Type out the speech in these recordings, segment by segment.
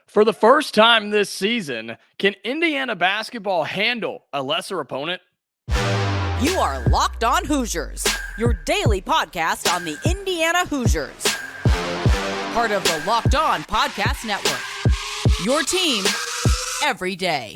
For the first time this season, can Indiana basketball handle a lesser opponent? You are Locked On Hoosiers, your daily podcast on the Indiana Hoosiers. Part of the Locked On Podcast Network, your team every day.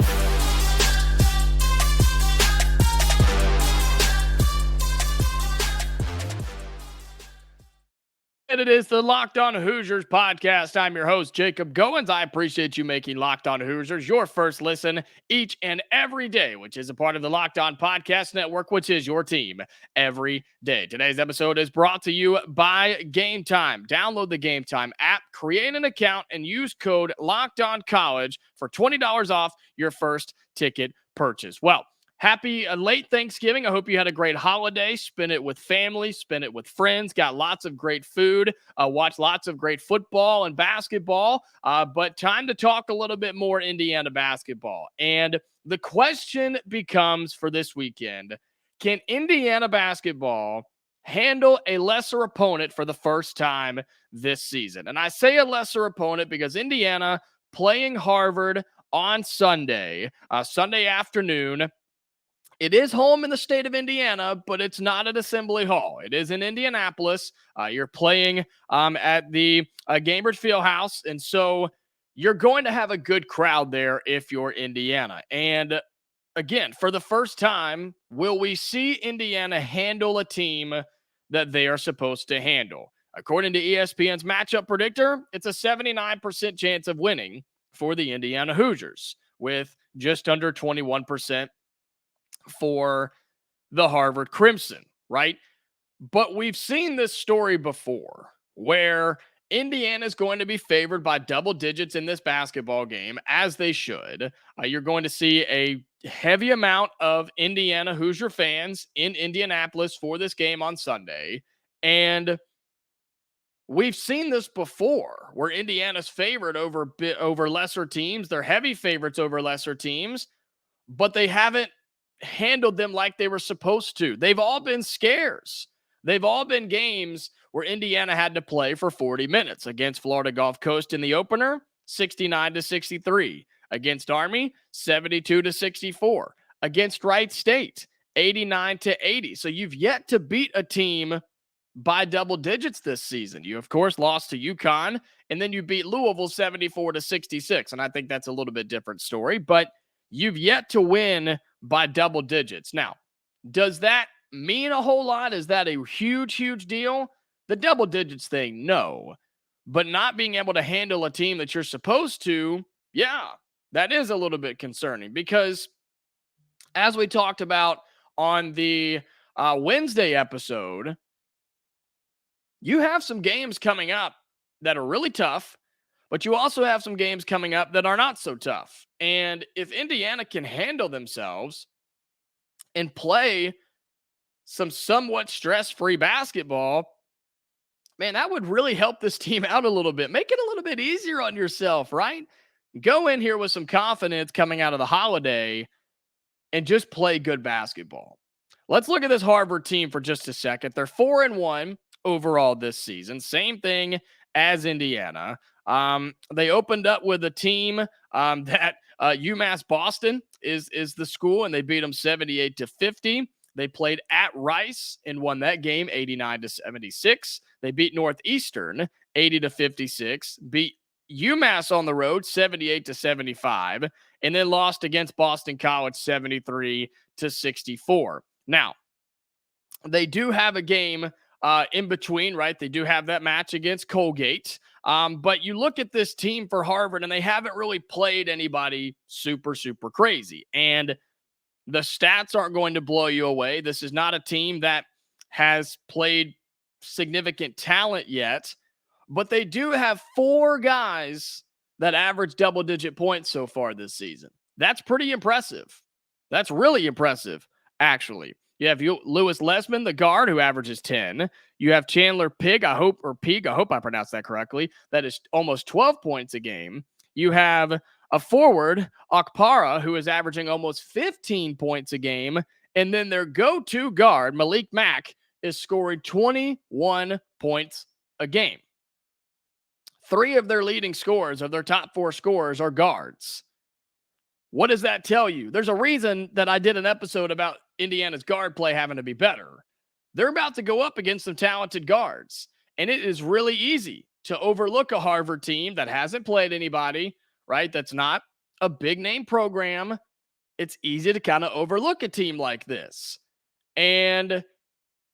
And it is the Locked On Hoosiers podcast. I'm your host, Jacob Goins. I appreciate you making Locked On Hoosiers your first listen each and every day, which is a part of the Locked On Podcast Network, which is your team every day. Today's episode is brought to you by Game Time. Download the Game Time app, create an account, and use code LOCKEDONCollege for $20 off your first ticket purchase. Well, happy late Thanksgiving. I hope you had a great holiday. Spend it with family, spend it with friends, got lots of great food, watch lots of great football and basketball. But time to talk a little bit more Indiana basketball. And the question becomes for this weekend, can Indiana basketball handle a lesser opponent for the first time this season? And I say a lesser opponent because Indiana playing Harvard on Sunday afternoon. It is home in the state of Indiana, but it's not at Assembly Hall. It is in Indianapolis. You're playing at the Gainbridge Fieldhouse, and so you're going to have a good crowd there if you're Indiana. And again, for the first time, will we see Indiana handle a team that they are supposed to handle? According to ESPN's matchup predictor, it's a 79% chance of winning for the Indiana Hoosiers, with just under 21% for the Harvard Crimson, right? But we've seen this story before where Indiana is going to be favored by double digits in this basketball game, as they should. You're going to see a heavy amount of Indiana Hoosier fans in Indianapolis for this game on Sunday. And we've seen this before where Indiana's favored over lesser teams. They're heavy favorites over lesser teams, but they haven't handled them like they were supposed to. They've all been scares. They've all been games where Indiana had to play for 40 minutes. Against Florida Gulf Coast in the opener, 69-63. Against Army, 72-64. Against Wright State, 89-80. So you've yet to beat a team by double digits this season. You, of course, lost to UConn, and then you beat Louisville 74-66. And I think that's a little bit different story, but you've yet to win by double digits. Now, does that mean a whole lot? Is that a huge, huge deal? The double digits thing, no. But not being able to handle a team that you're supposed to, yeah, that is a little bit concerning because as we talked about on the Wednesday episode, you have some games coming up that are really tough, but you also have some games coming up that are not so tough. And if Indiana can handle themselves and play some somewhat stress-free basketball, man, that would really help this team out a little bit. Make it a little bit easier on yourself, right? Go in here with some confidence coming out of the holiday and just play good basketball. Let's look at this Harvard team for just a second. They're 4-1 overall this season. Same thing as Indiana. They opened up with a team that UMass Boston is the school, and they beat them 78-50. They played at Rice and won that game 89-76. They beat Northeastern 80-56, beat UMass on the road 78-75, and then lost against Boston College 73-64. Now, they do have a game in between, right? They do have that match against Colgate. But you look at this team for Harvard, and they haven't really played anybody super, super crazy. And the stats aren't going to blow you away. This is not a team that has played significant talent yet, but they do have 4 guys that average double-digit points so far this season. That's pretty impressive. That's really impressive, actually. You have Lewis Lesman, the guard, who averages 10. You have Chandler Pig, I hope I pronounced that correctly. That is almost 12 points a game. You have a forward, Okpara, who is averaging almost 15 points a game. And then their go-to guard, Malik Mack, is scoring 21 points a game. 3 of their leading scorers, of their top 4 scorers, are guards. What does that tell you? There's a reason that I did an episode about Indiana's guard play having to be better. They're about to go up against some talented guards, and it is really easy to overlook a Harvard team that hasn't played anybody, right? That's not a big name program. It's easy to kind of overlook a team like this. And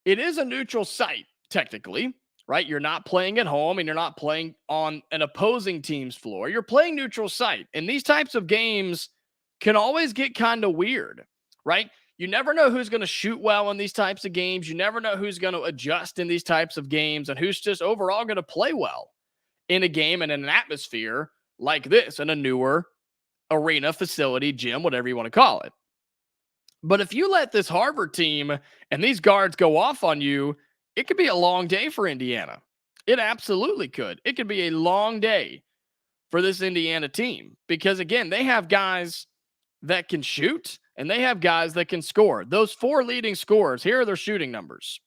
it is a neutral site, technically, right? You're not playing at home and you're not playing on an opposing team's floor. You're playing neutral site. And these types of games can always get kind of weird, right? You never know who's going to shoot well in these types of games. You never know who's going to adjust in these types of games and who's just overall going to play well in a game and in an atmosphere like this, in a newer arena, facility, gym, whatever you want to call it. But if you let this Harvard team and these guards go off on you, it could be a long day for Indiana. It absolutely could. It could be a long day for this Indiana team because, again, they have guys that can shoot and they have guys that can score. Those 4 leading scorers, here are their shooting numbers.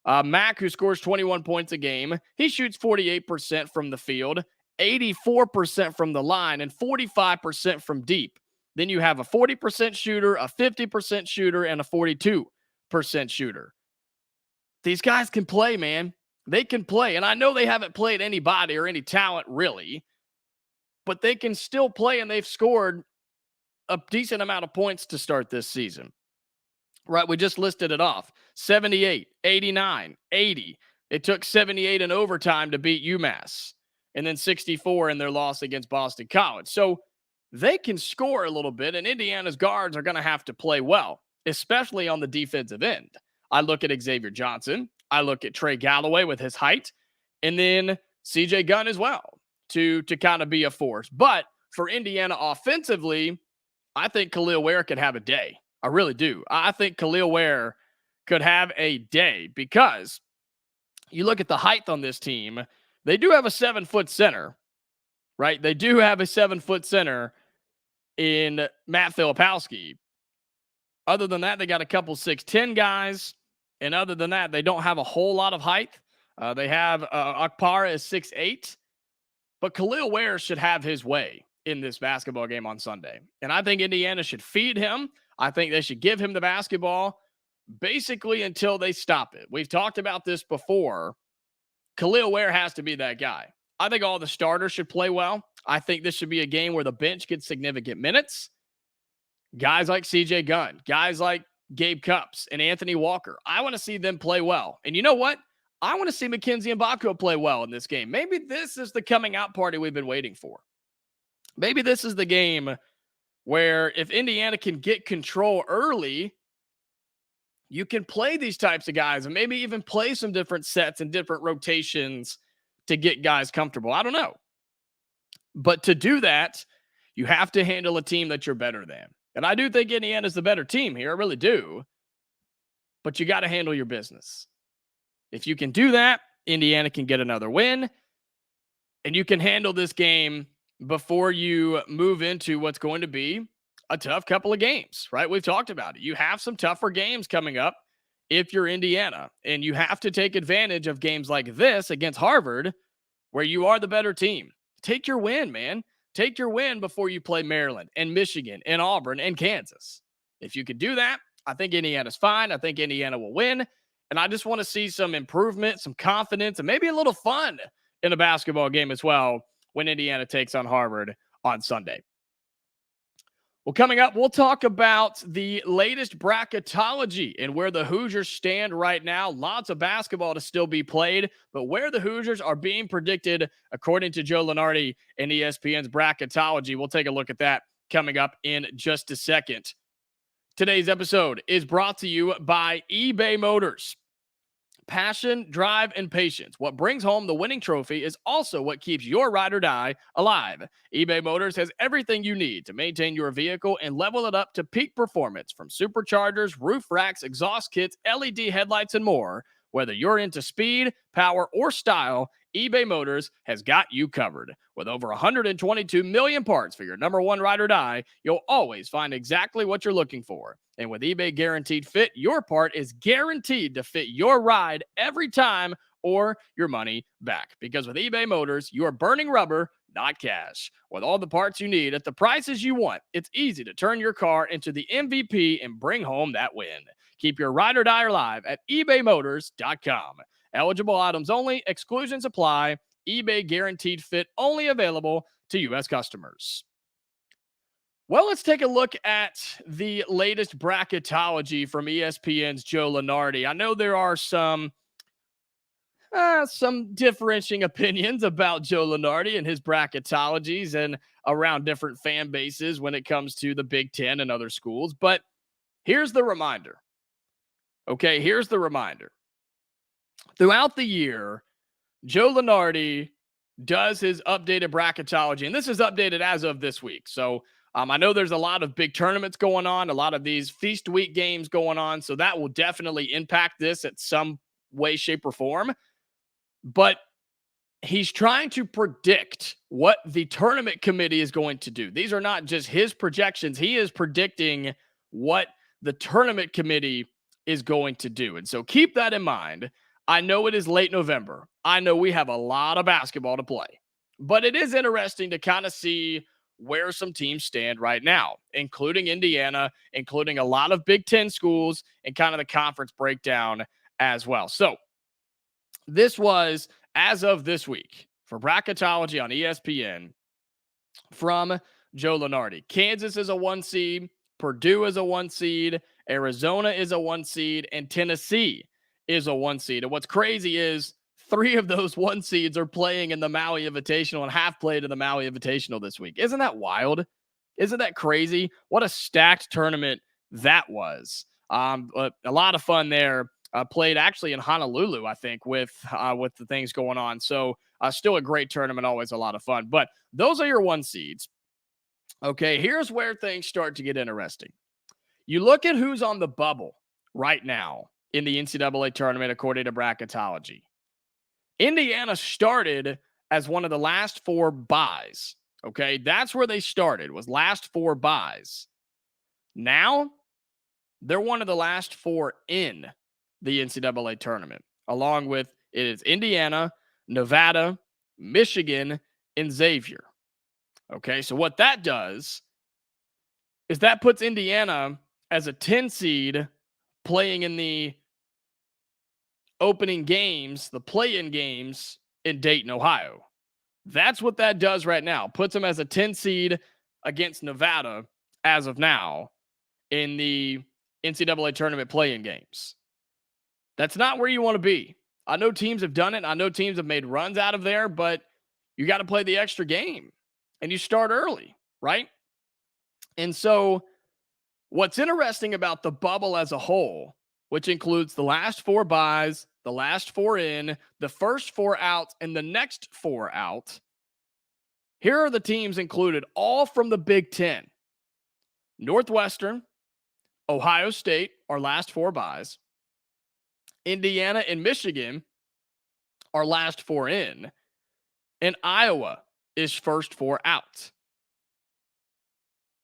Mack, who scores 21 points a game, he shoots 48% from the field, 84% from the line, and 45% from deep. Then you have a 40% shooter, a 50% shooter, and a 42% shooter. These guys can play, man. They can play. And I know they haven't played anybody or any talent really, but they can still play, and they've scored a decent amount of points to start this season. Right, we just listed it off. 78, 89, 80. It took 78 in overtime to beat UMass, and then 64 in their loss against Boston College. So they can score a little bit, and Indiana's guards are going to have to play well, especially on the defensive end. I look at Xavier Johnson. I look at Trey Galloway with his height, and then CJ Gunn as well to kind of be a force. But for Indiana offensively, I think Khalil Ware could have a day. I really do. I think Khalil Ware could have a day because you look at the height on this team. They do have a 7-foot center, right? They do have a 7-foot center in Matt Filipowski. Other than that, they got a couple 6'10" guys. And other than that, they don't have a whole lot of height. They have Akpara is 6'8". But Khalil Ware should have his way in this basketball game on Sunday. And I think Indiana should feed him. I think they should give him the basketball basically until they stop it. We've talked about this before. Khalil Ware has to be that guy. I think all the starters should play well. I think this should be a game where the bench gets significant minutes. Guys like CJ Gunn, guys like Gabe Cupps and Anthony Walker, I want to see them play well. And you know what? I want to see Mackenzie Mbako play well in this game. Maybe this is the coming out party we've been waiting for. Maybe this is the game where if Indiana can get control early, you can play these types of guys and maybe even play some different sets and different rotations to get guys comfortable. I don't know. But to do that, you have to handle a team that you're better than. And I do think Indiana's the better team here. I really do. But you got to handle your business. If you can do that, Indiana can get another win. And you can handle this game before you move into what's going to be a tough couple of games, right? We've talked about it. You have some tougher games coming up if you're Indiana. And you have to take advantage of games like this against Harvard, where you are the better team. Take your win, man. Take your win before you play Maryland and Michigan and Auburn and Kansas. If you can do that, I think Indiana's fine. I think Indiana will win. And I just want to see some improvement, some confidence, and maybe a little fun in a basketball game as well when Indiana takes on Harvard on Sunday. Well, coming up, we'll talk about the latest bracketology and where the Hoosiers stand right now. Lots of basketball to still be played, but where the Hoosiers are being predicted according to Joe Lunardi and ESPN's bracketology. We'll take a look at that coming up in just a second. Today's episode is brought to you by eBay Motors. Passion, drive, and patience. What brings home the winning trophy is also what keeps your ride or die alive. eBay Motors has everything you need to maintain your vehicle and level it up to peak performance, from superchargers, roof racks, exhaust kits, LED headlights, and more. Whether you're into speed, power, or style, eBay Motors has got you covered. With over 122 million parts for your number one ride or die, you'll always find exactly what you're looking for. And with eBay Guaranteed Fit, your part is guaranteed to fit your ride every time or your money back. Because with eBay Motors, you are burning rubber, not cash. With all the parts you need at the prices you want, it's easy to turn your car into the MVP and bring home that win. Keep your ride or die alive at ebaymotors.com. Eligible items only, exclusions apply. eBay guaranteed fit only available to U.S. customers. Well, let's take a look at the latest bracketology from ESPN's Joe Lunardi. I know there are some differentiating opinions about Joe Lunardi and his bracketologies and around different fan bases when it comes to the Big Ten and other schools. But here's the reminder. Okay, here's the reminder. Throughout the year, Joe Lunardi does his updated bracketology, and this is updated as of this week. So I know there's a lot of big tournaments going on, a lot of these feast week games going on, so that will definitely impact this at some way, shape, or form. But he's trying to predict what the tournament committee is going to do. These are not just his projections. He is predicting what the tournament committee is going to do. And so keep that in mind. I know it is late November. I know we have a lot of basketball to play. But it is interesting to kind of see where some teams stand right now, including Indiana, including a lot of Big Ten schools, and kind of the conference breakdown as well. So this was, as of this week, for bracketology on ESPN from Joe Lunardi. Kansas is a 1 seed. Purdue is a 1 seed. Arizona is a 1 seed. And Tennessee is a 1 seed. And what's crazy is 3 of those 1 seeds are playing in the Maui Invitational and have played in the Maui Invitational this week. Isn't that wild? Isn't that crazy? What a stacked tournament that was. A lot of fun there. Played actually in Honolulu, I think, with the things going on. So still a great tournament, always a lot of fun. But those are your 1 seeds. Okay, here's where things start to get interesting. You look at who's on the bubble right now in the NCAA tournament, according to bracketology. Indiana started as one of the last 4 buys. Okay, that's where they started, was last 4 buys. Now, they're one of the last 4 in the NCAA tournament, along with it is Indiana, Nevada, Michigan, and Xavier. Okay, so what that does is that puts Indiana as a 10 seed playing in the opening games, the play-in games in Dayton, Ohio. That's what that does right now. Puts them as a 10 seed against Nevada as of now in the NCAA tournament play-in games. That's not where you want to be. I know teams have done it. I know teams have made runs out of there, but you got to play the extra game and you start early, right? And so what's interesting about the bubble as a whole, which includes the last 4 buys, the last 4 in, the first 4 out, and the next 4 out, here are the teams included, all from the Big Ten. Northwestern, Ohio State are last 4 buys. Indiana and Michigan are last 4 in. And Iowa is first 4 out.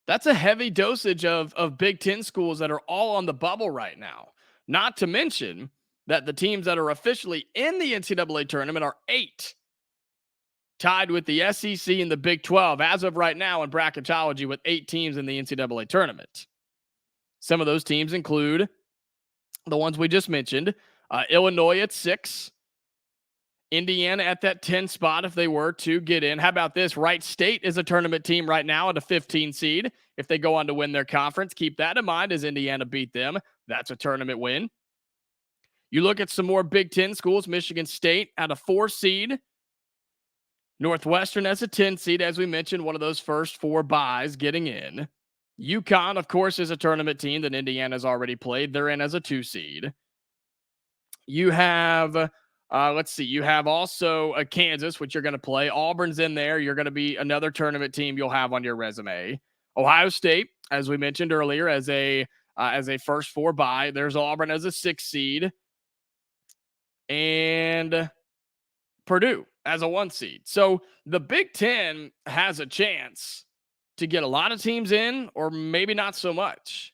That's a heavy dosage of Big Ten schools that are all on the bubble right now. Not to mention that the teams that are officially in the NCAA tournament are 8, tied with the SEC and the Big 12 as of right now in bracketology, with 8 teams in the NCAA tournament. Some of those teams include the ones we just mentioned, Illinois at 6, Indiana at that 10 spot if they were to get in. How about this? Wright State is a tournament team right now at a 15 seed. If they go on to win their conference, keep that in mind as Indiana beat them. That's a tournament win. You look at some more Big Ten schools, Michigan State at a 4 seed. Northwestern as a 10 seed, as we mentioned, one of those first 4 buys getting in. UConn, of course, is a tournament team that Indiana's already played. They're in as a 2 seed. You have, you have also Kansas, which you're going to play. Auburn's in there. You're going to be another tournament team you'll have on your resume. Ohio State, as we mentioned earlier, as a first 4 buy. There's Auburn as a 6 seed. And Purdue as a 1 seed. So the Big Ten has a chance to get a lot of teams in, or maybe not so much.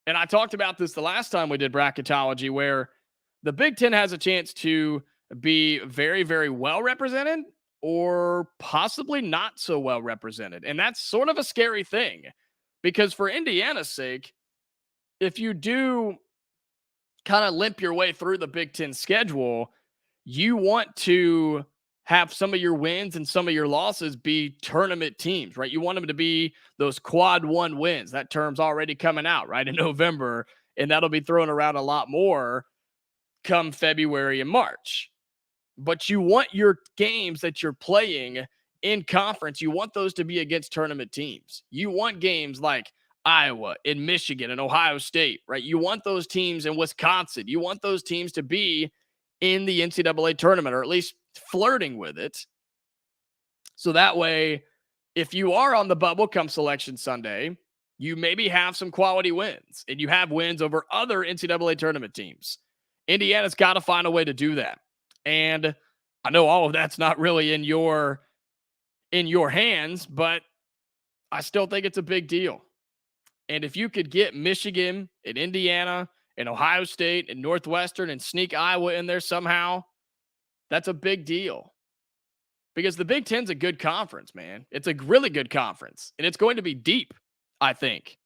And I talked about this the last time we did bracketology, where the Big Ten has a chance to be very, very well represented or possibly not so well represented. And that's sort of a scary thing because for Indiana's sake, if you do kind of limp your way through the Big Ten schedule, you want to have some of your wins and some of your losses be tournament teams, right? You want them to be those quad one wins. That term's already coming out, right, in November, and that'll be thrown around a lot more come February and March. But you want your games that you're playing in conference, you want those to be against tournament teams. You want games like Iowa and Michigan and Ohio State, right? You want those teams in Wisconsin. You want those teams to be in the NCAA tournament or at least flirting with it. So that way, if you are on the bubble come Selection Sunday, you maybe have some quality wins and you have wins over other NCAA tournament teams. Indiana's got to find a way to do that. And I know all of that's not really in your hands, but I still think it's a big deal. And if you could get Michigan and Indiana and Ohio State and Northwestern and sneak Iowa in there somehow, that's a big deal. Because the Big Ten's a good conference, man. It's a really good conference. And it's going to be deep, I think.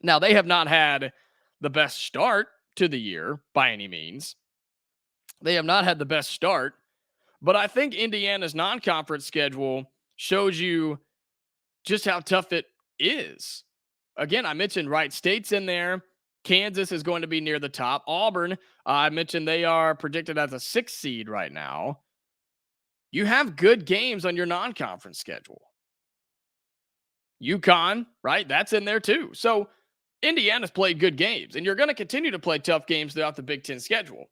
Now, they have not had the best start to the year by any means. They have not had the best start. But I think Indiana's non-conference schedule shows you just how tough it is. Again, I mentioned Wright State's in there. Kansas is going to be near the top. Auburn, I mentioned they are predicted as a 6th seed right now. You have good games on your non-conference schedule. UConn, right? That's in there too. So Indiana's played good games, and you're going to continue to play tough games throughout the Big Ten schedule.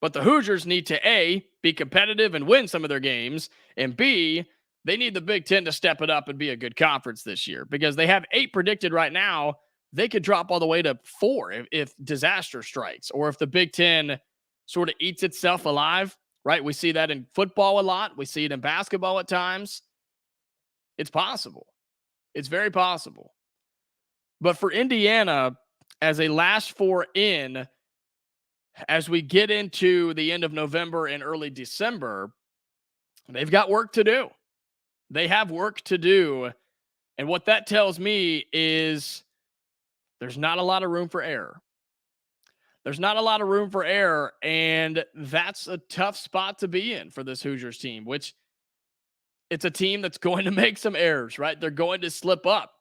But the Hoosiers need to, A, be competitive and win some of their games, and B, they need the Big Ten to step it up and be a good conference this year because they have 8 predicted right now. They could drop all the way to 4 if disaster strikes or if the Big Ten sort of eats itself alive, right? We see that in football a lot. We see it in basketball at times. It's possible. It's very possible. But for Indiana, as a last 4 in, as we get into the end of November and early December, they've got work to do. They have work to do. And what that tells me is there's not a lot of room for error. There's not a lot of room for error. And that's a tough spot to be in for this Hoosiers team, which it's a team that's going to make some errors, right? They're going to slip up.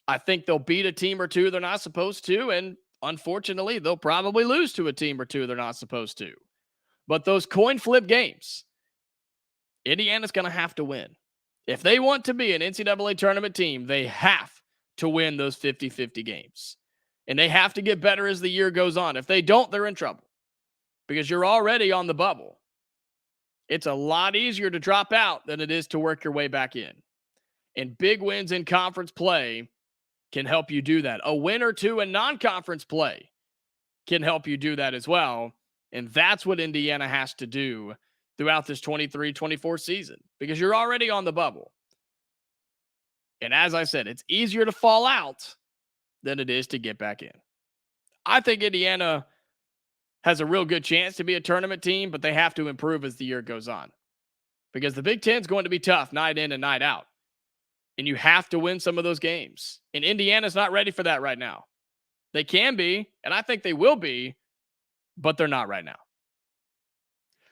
I think they'll beat a team or two they're not supposed to. And unfortunately, they'll probably lose to a team or two they're not supposed to. But those coin flip games, Indiana's going to have to win. If they want to be an NCAA tournament team, they have to win those 50-50 games. And they have to get better as the year goes on. If they don't, they're in trouble because you're already on the bubble. It's a lot easier to drop out than it is to work your way back in. And big wins in conference play can help you do that. A win or two in non-conference play can help you do that as well. And that's what Indiana has to do throughout this 23-24 season because you're already on the bubble. And as I said, it's easier to fall out than it is to get back in. I think Indiana has a real good chance to be a tournament team, but they have to improve as the year goes on because the Big Ten is going to be tough night in and night out. And you have to win some of those games. And Indiana's not ready for that right now. They can be, and I think they will be, but they're not right now.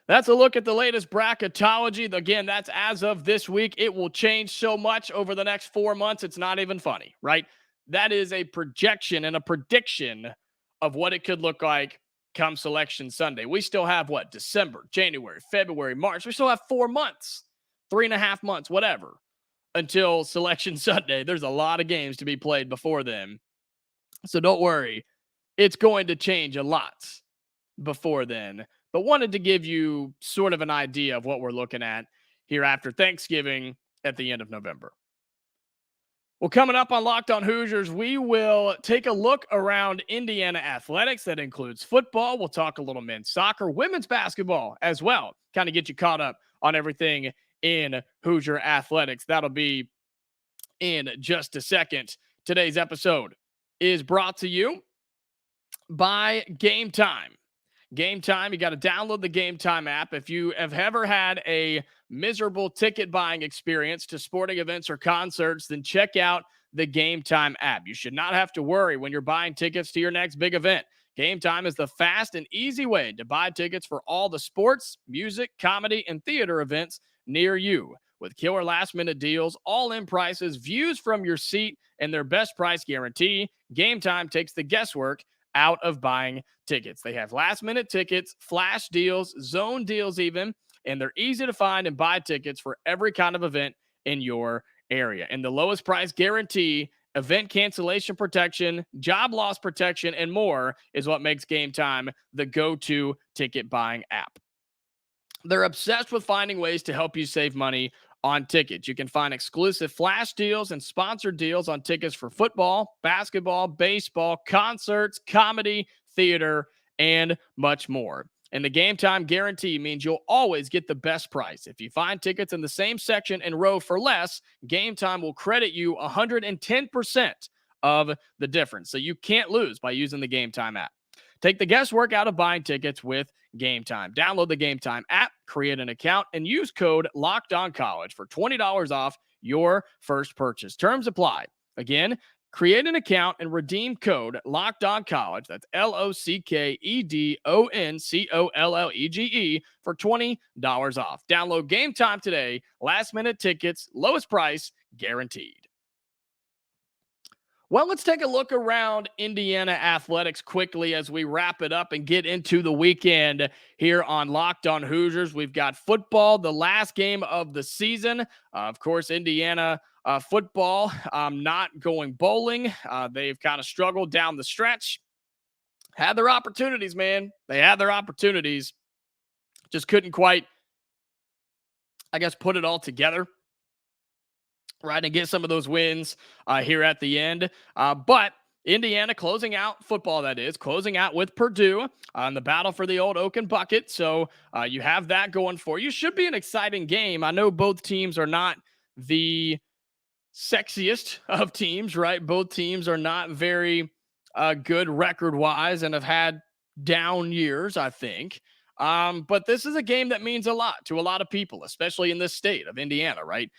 That's a look at the latest bracketology. Again, that's as of this week. It will change so much over the next 4 months. It's not even funny, right? That is a projection and a prediction of what it could look like come Selection Sunday. We still have what? December, January, February, March. We still have 4 months, 3.5 months, whatever, until Selection Sunday. There's a lot of games to be played before then. So don't worry. It's going to change a lot before then. But wanted to give you sort of an idea of what we're looking at here after Thanksgiving at the end of November. Well, coming up on Locked On Hoosiers, we will take a look around Indiana athletics. That includes football. We'll talk a little men's soccer, women's basketball as well. Kind of get you caught up on everything in Hoosier athletics. That'll be in just a second. Today's episode is brought to you by Game Time. Game Time. You got to download the Game Time app. If you have ever had a miserable ticket buying experience to sporting events or concerts, then check out the Game Time app. You should not have to worry when you're buying tickets to your next big event. Game Time is the fast and easy way to buy tickets for all the sports, music, comedy, and theater events near you. With killer last-minute deals, all-in prices, views from your seat, and their best price guarantee, Game Time takes the guesswork out of buying tickets. They have last-minute tickets, flash deals, zone deals even, and they're easy to find and buy tickets for every kind of event in your area. And the lowest price guarantee, event cancellation protection, job loss protection, and more is what makes Game Time the go-to ticket buying app. They're obsessed with finding ways to help you save money on tickets. You can find exclusive flash deals and sponsored deals on tickets for football, basketball, baseball, concerts, comedy, theater, and much more. And the Game Time guarantee means you'll always get the best price. If you find tickets in the same section and row for less, Game Time will credit you 110% of the difference. So you can't lose by using the Game Time app. Take the guesswork out of buying tickets with Game Time. Download the Game Time app, create an account, and use code LOCKEDONCollege for $20 off your first purchase. Terms apply. Again, create an account and redeem code LOCKEDONCollege. That's LOCKEDONCOLLEGE for $20 off. Download Game Time today. Last minute tickets, lowest price guaranteed. Well, let's take a look around Indiana athletics quickly as we wrap it up and get into the weekend here on Locked On Hoosiers. We've got football, the last game of the season. Of course, Indiana football not going bowling. They've kind of struggled down the stretch. Had their opportunities, man. They had their opportunities. Just couldn't quite, I guess, put it all together. Right, and get some of those wins here at the end. But Indiana closing out football, that is, closing out with Purdue on the battle for the old Oaken Bucket. So you have that going for you. Should be an exciting game. I know both teams are not the sexiest of teams, right? Both teams are not very good record-wise and have had down years, I think. But this is a game that means a lot to a lot of people, especially in this state of Indiana, right?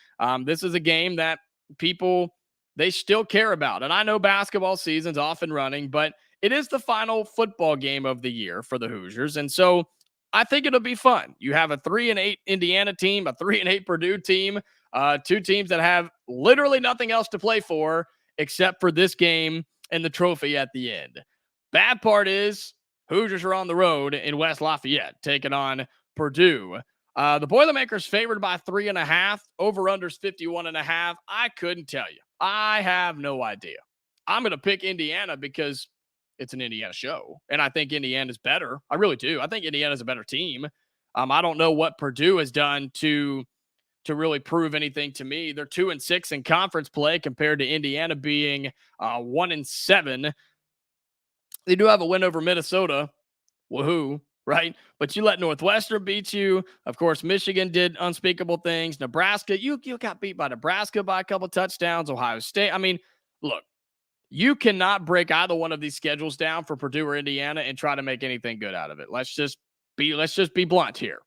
This is a game that people, they still care about. And I know basketball season's off and running, but it is the final football game of the year for the Hoosiers. And so I think it'll be fun. You have a 3-8 Indiana team, a 3-8 Purdue team, two teams that have literally nothing else to play for except for this game and the trophy at the end. Bad part is, Hoosiers are on the road in West Lafayette, taking on Purdue. The Boilermakers favored by 3.5. Over-unders 51.5. I couldn't tell you. I have no idea. I'm going to pick Indiana because it's an Indiana show, and I think Indiana's better. I really do. I think Indiana's a better team. I don't know what Purdue has done to really prove anything to me. They're 2-6 in conference play compared to Indiana being 1-7. They do have a win over Minnesota. Woohoo, right? But you let Northwestern beat you. Of course, Michigan did unspeakable things. Nebraska, you got beat by Nebraska by a couple touchdowns. Ohio State. I mean, look, you cannot break either one of these schedules down for Purdue or Indiana and try to make anything good out of it. Let's just be blunt here.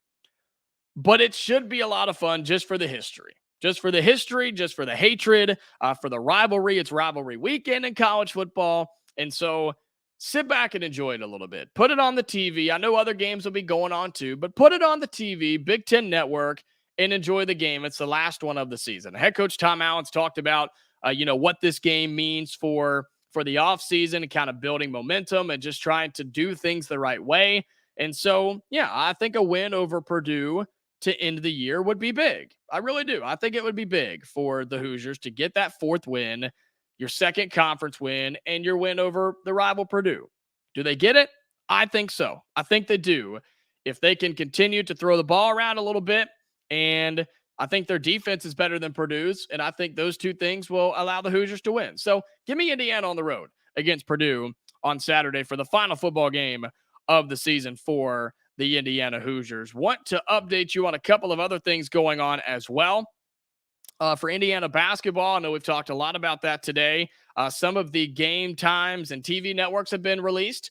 But it should be a lot of fun just for the history. Just for the history, just for the hatred, for the rivalry. It's rivalry weekend in college football. And so sit back and enjoy it a little bit. Put it on the TV. I know other games will be going on too, but put it on the TV, Big Ten Network, and enjoy the game. It's the last one of the season. Head coach Tom Allen's talked about, what this game means for the offseason and kind of building momentum and just trying to do things the right way. And so, yeah, I think a win over Purdue to end the year would be big. I really do. I think it would be big for the Hoosiers to get that fourth win, your second conference win, and your win over the rival Purdue. Do they get it? I think so. I think they do. If they can continue to throw the ball around a little bit, and I think their defense is better than Purdue's, and I think those two things will allow the Hoosiers to win. So give me Indiana on the road against Purdue on Saturday for the final football game of the season for the Indiana Hoosiers. Want to update you on a couple of other things going on as well. For Indiana basketball, I know we've talked a lot about that today. Some of the game times and TV networks have been released.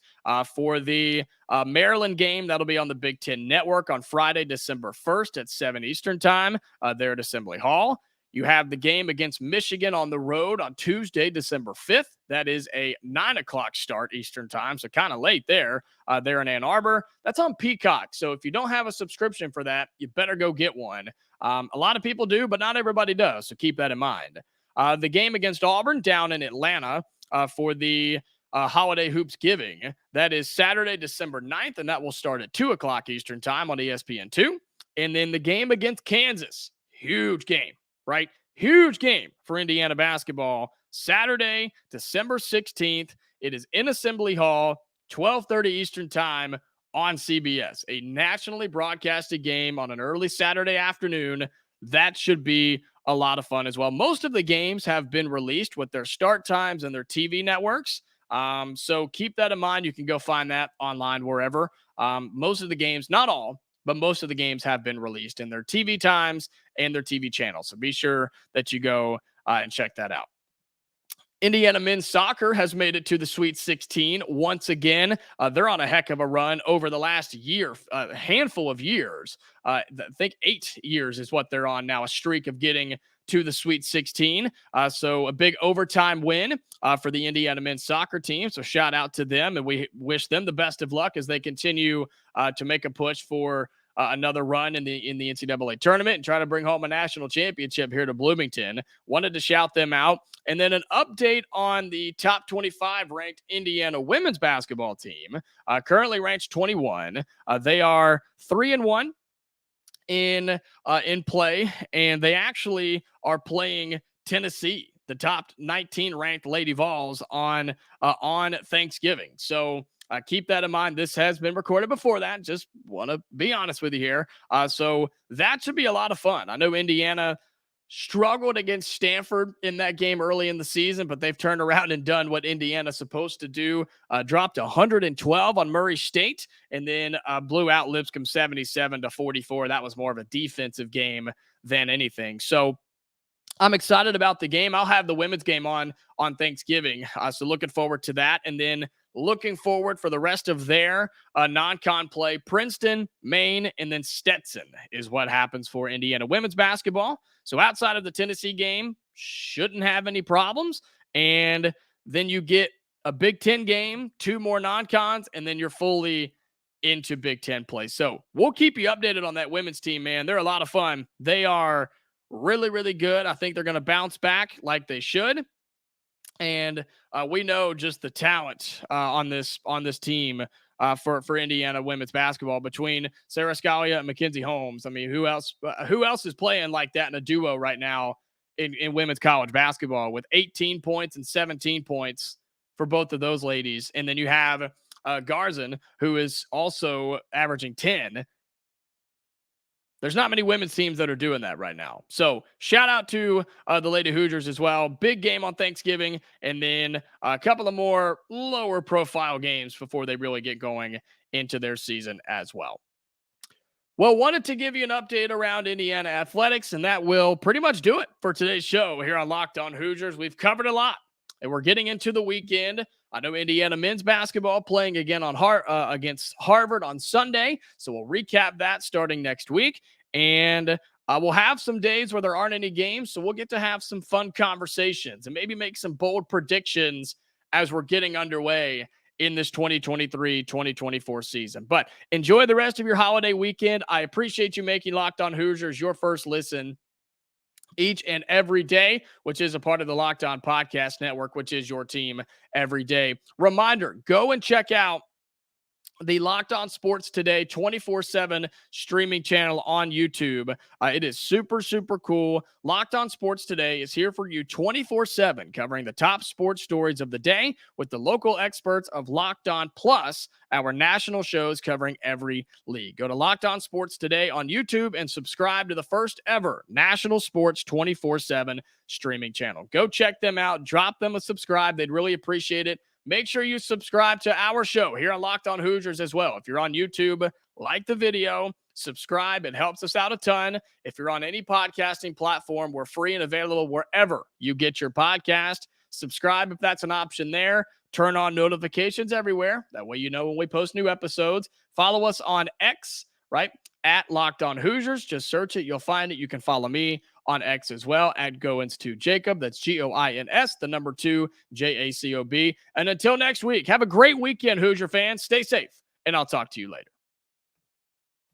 For the Maryland game, that'll be on the Big Ten Network on Friday, December 1st at 7 Eastern Time there at Assembly Hall. You have the game against Michigan on the road on Tuesday, December 5th. That is a 9 o'clock start Eastern Time, so kind of late there. There in Ann Arbor. That's on Peacock. So if you don't have a subscription for that, you better go get one. A lot of people do, but not everybody does, so keep that in mind. The game against Auburn down in Atlanta for the Holiday Hoops Giving. That is Saturday, December 9th, and that will start at 2 o'clock Eastern Time on ESPN2. And then the game against Kansas. Huge game, right? Huge game for Indiana basketball. Saturday, December 16th. It is in Assembly Hall, 12:30 Eastern Time on CBS. A nationally broadcasted game on an early Saturday afternoon. That should be a lot of fun as well. Most of the games have been released with their start times and their TV networks. So keep that in mind. You can go find that online wherever. Most of the games, not all, but most of the games have been released in their TV times and their TV channels. So be sure that you go and check that out. Indiana men's soccer has made it to the Sweet 16 once again. They're on a heck of a run over the last year, a handful of years. I think 8 years is what they're on now, a streak of getting to the Sweet 16. So a big overtime win for the Indiana men's soccer team. So shout out to them, and we wish them the best of luck as they continue to make a push for another run in the NCAA tournament and try to bring home a national championship here to Bloomington. Wanted to shout them out. And then an update on the top 25 ranked Indiana women's basketball team, currently ranked 21. They are 3-1 in play, and they actually are playing Tennessee, the top 19 ranked Lady Vols, on Thanksgiving. So keep that in mind. This has been recorded before that. Just want to be honest with you here. So that should be a lot of fun. I know Indiana struggled against Stanford in that game early in the season, but they've turned around and done what Indiana's supposed to do. Dropped 112 on Murray State, and then blew out Lipscomb 77-44. That was more of a defensive game than anything. So I'm excited about the game. I'll have the women's game on Thanksgiving. So looking forward to that. And then looking forward for the rest of their non-con play, Princeton, Maine, and then Stetson is what happens for Indiana women's basketball. So outside of the Tennessee game, shouldn't have any problems. And then you get a Big Ten game, 2 more non-cons, and then you're fully into Big Ten play. So we'll keep you updated on that women's team, man. They're a lot of fun. They are really, really good. I think they're going to bounce back like they should. And we know just the talent on this team for Indiana women's basketball between Sarah Scalia and Mackenzie Holmes. I mean, who else is playing like that in a duo right now in women's college basketball with 18 points and 17 points for both of those ladies? And then you have Garzon, who is also averaging 10. There's not many women's teams that are doing that right now. So shout out to the Lady Hoosiers as well. Big game on Thanksgiving, and then a couple of more lower profile games before they really get going into their season as well. Well, wanted to give you an update around Indiana athletics, and that will pretty much do it for today's show here on Locked On Hoosiers. We've covered a lot, and we're getting into the weekend. I know Indiana men's basketball playing again on against Harvard on Sunday, so we'll recap that starting next week. And we'll have some days where there aren't any games, so we'll get to have some fun conversations and maybe make some bold predictions as we're getting underway in this 2023-2024 season. But enjoy the rest of your holiday weekend. I appreciate you making Locked On Hoosiers your first listen each and every day, which is a part of the Locked On Podcast Network, which is your team every day. Reminder, go and check out the Locked On Sports Today 24/7 streaming channel on YouTube. It is super, super cool. Locked On Sports Today is here for you 24/7, covering the top sports stories of the day with the local experts of Locked On, plus our national shows covering every league. Go to Locked On Sports Today on YouTube and subscribe to the first ever national sports 24/7 streaming channel. Go check them out. Drop them a subscribe. They'd really appreciate it. Make sure you subscribe to our show here on Locked On Hoosiers as well. If you're on YouTube, like the video, subscribe. It helps us out a ton. If you're on any podcasting platform, we're free and available wherever you get your podcast. Subscribe if that's an option there. Turn on notifications everywhere. That way you know when we post new episodes. Follow us on X, right? At Locked On Hoosiers. Just search it. You'll find it. You can follow me on X as well at Goins2Jacob. That's Goins, the number 2, Jacob. And until next week, have a great weekend, Hoosier fans. Stay safe, and I'll talk to you later.